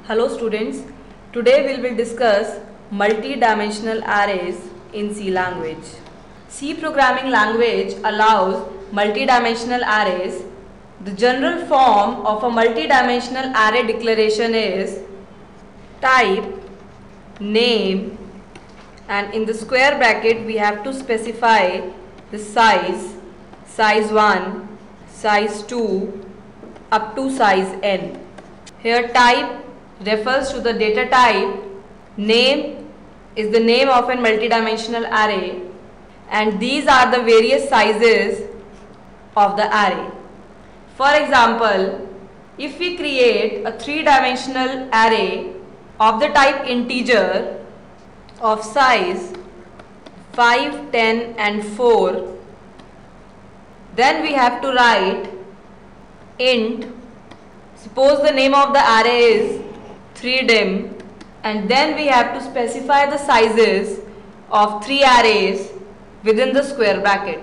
Hello students, today we will discuss multi-dimensional arrays in C language. C programming language allows multi-dimensional arrays. The general form of a multi-dimensional array declaration is type, name, and in the square bracket we have to specify the size 1, size 2 up to size n. Here type refers to the data type, name is the name of a multidimensional array, and these are the various sizes of the array. For example, if we create a three-dimensional array of the type integer of size 5, 10 and 4, then we have to write int. Suppose the name of the array is 3dim, and then we have to specify the sizes of three arrays within the square bracket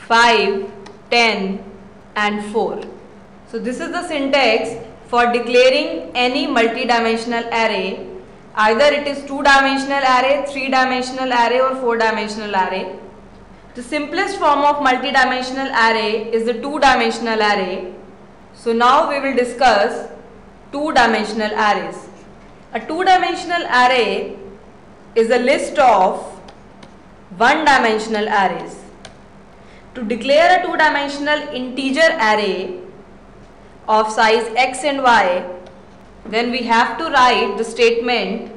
5, 10 and 4. So this is the syntax for declaring any multi-dimensional array. Either it is 2-dimensional array, 3-dimensional array or 4-dimensional array. The simplest form of multi-dimensional array is the 2-dimensional array. So now we will discuss 2-dimensional arrays. A 2-dimensional array is a list of 1-dimensional arrays. To declare a 2-dimensional integer array of size x and y, then we have to write the statement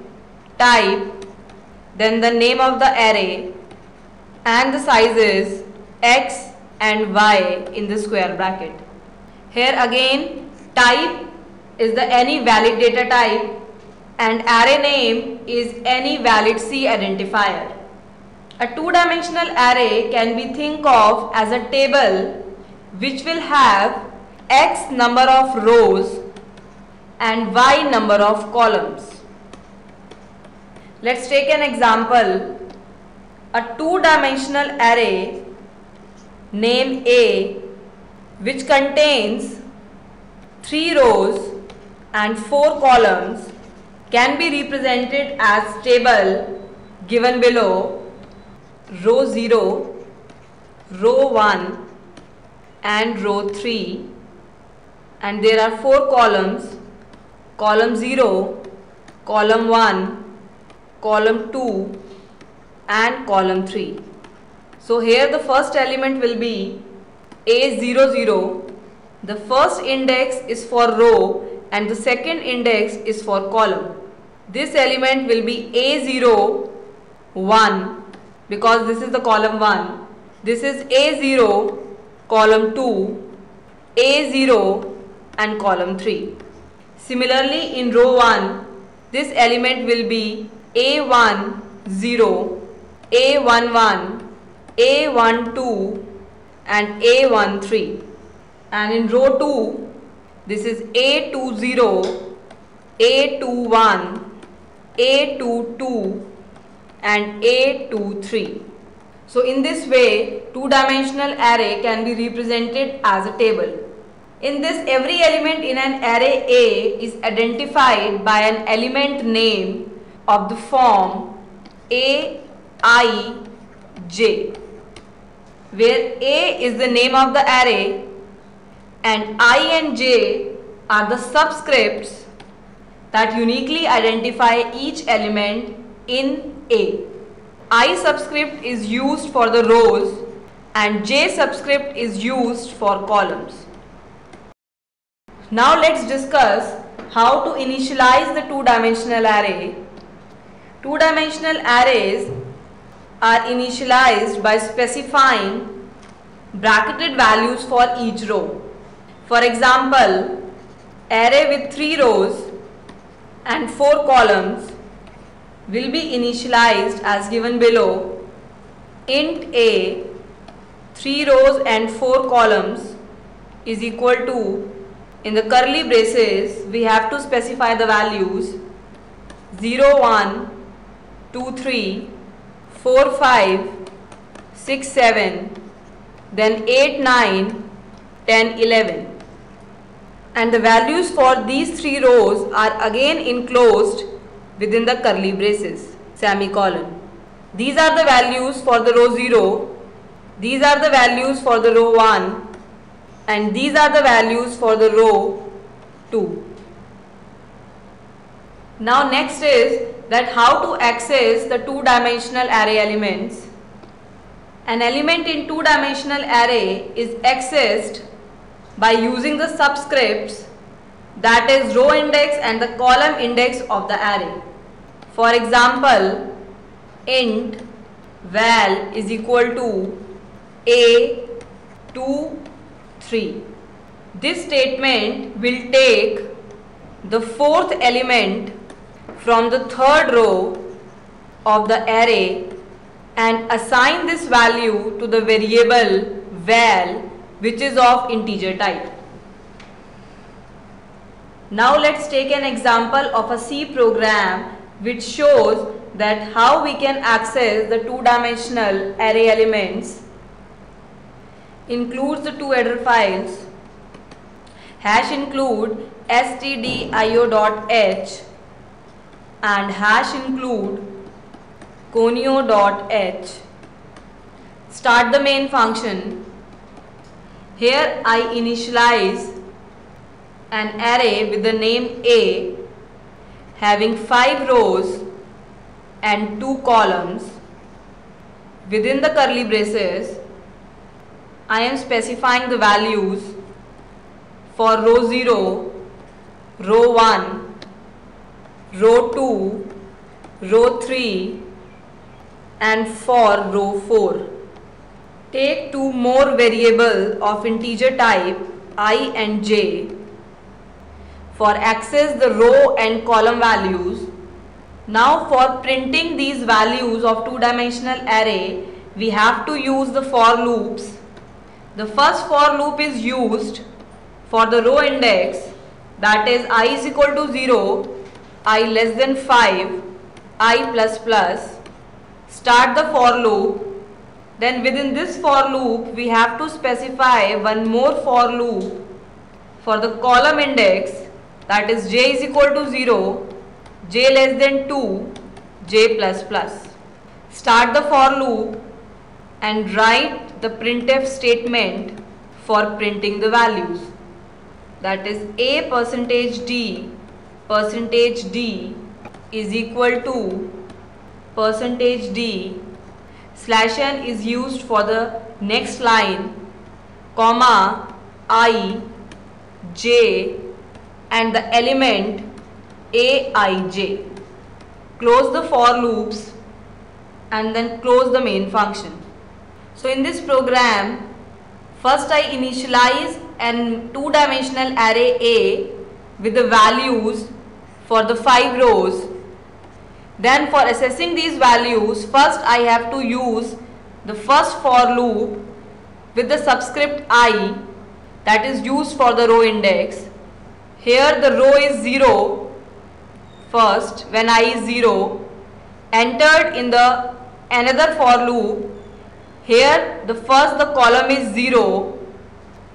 type, then the name of the array and the sizes x and y in the square bracket. Here again type is the any valid data type and array name is any valid C identifier. A 2-dimensional array can be think of as a table which will have x number of rows and y number of columns. Let's take an example. A 2-dimensional array name A, which contains 3 rows and 4 columns, can be represented as table given below: row 0, row 1 and row 3, and there are 4 columns: column 0, column 1, column 2 and column 3. So here the first element will be A00. The first index is for row and the second index is for column. This element will be A01 because this is the column 1. This is A0, column 2, A0 and column 3. Similarly, in row 1, this element will be A10, A11, A12 and A13. And in row 2, this is A20, A21, A22 and A23. So in this way, 2-dimensional array can be represented as a table. In this, every element in an array A is identified by an element name of the form A, I, J, where A is the name of the array and I and J are the subscripts that uniquely identify each element in A. I subscript is used for the rows and J subscript is used for columns. Now let's discuss how to initialize the 2-dimensional array. 2-dimensional arrays are initialized by specifying bracketed values for each row. For example, array with 3 rows and 4 columns will be initialized as given below: int A, 3 rows and 4 columns is equal to, in the curly braces we have to specify the values 0, 1, 2, 3, 4, 5, 6, 7, then 8, 9, 10, 11. and the values for these 3 rows are again enclosed within the curly braces, semicolon. These are the values for the row 0, these are the values for the row 1, and these are the values for the row 2. Now next is that how to access the two-dimensional array elements. An element in two-dimensional array is accessed by using the subscripts, that is row index and the column index of the array. For example, int val is equal to a2 3. This statement will take the 4th element from the 3rd row of the array and assign this value to the variable val, which is of integer type. Now let's take an example of a C program which shows that how we can access the two-dimensional array elements. Includes the two header files, hash include stdio.h and hash include conio.h. Start the main function. Here I initialize an array with the name A having 5 rows and 2 columns. Within the curly braces, I am specifying the values for row 0, row 1, row 2, row 3 and for row 4. Take 2 more variables of integer type I and j for access the row and column values. Now for printing these values of two-dimensional array, we have to use the for loops. The first for loop is used for the row index, that is I is equal to 0, I less than 5, I plus plus. Start the for loop. Then within this for loop we have to specify one more for loop for the column index, that is j is equal to 0, j less than 2, j plus plus. Start the for loop and write the printf statement for printing the values, that is a %d is equal to %d /n is used for the next line, comma I, j and the element aij. Close the for loops and then close the main function. So in this program, first I initialize an two-dimensional array A with the values for the 5 rows. Then for assessing these values, first I have to use the first for loop with the subscript I, that is used for the row index. Here the row is 0 first when I is 0, entered in the another for loop. Here the column is 0.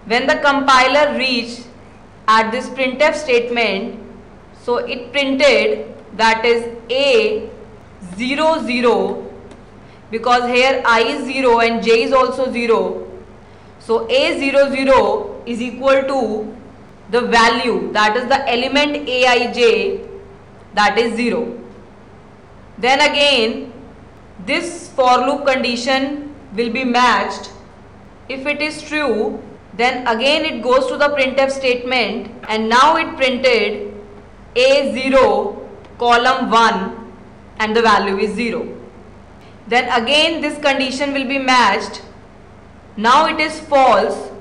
When the compiler reached at this printf statement, so it printed, that is a 0 0, because here I is 0 and j is also 0. So a 0 0 is equal to the value, that is the element aij, that is 0. Then again this for loop condition will be matched. If it is true, then again it goes to the printf statement and now it printed a0 column 1 and the value is 0. Then again this condition will be matched. Now it is false.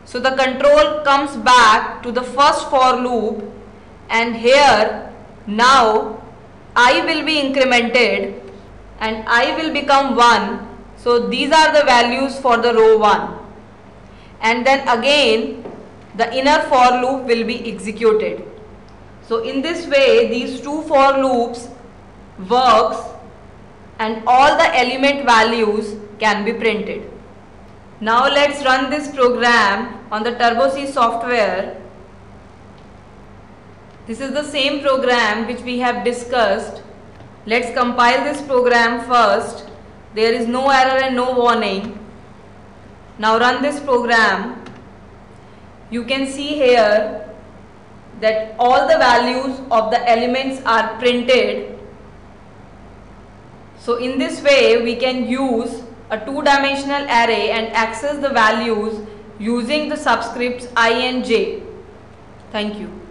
So the control comes back to the first for loop and here now I will be incremented and I will become 1. So these are the values for the row 1. And then again the inner for loop will be executed. So in this way these two for loops works and all the element values can be printed. Now let's run this program on the Turbo C software. This is the same program which we have discussed. Let's compile this program first. There is no error and no warning. Now run this program. You can see here that all the values of the elements are printed. So in this way we can use a two-dimensional array and access the values using the subscripts I and j. Thank you.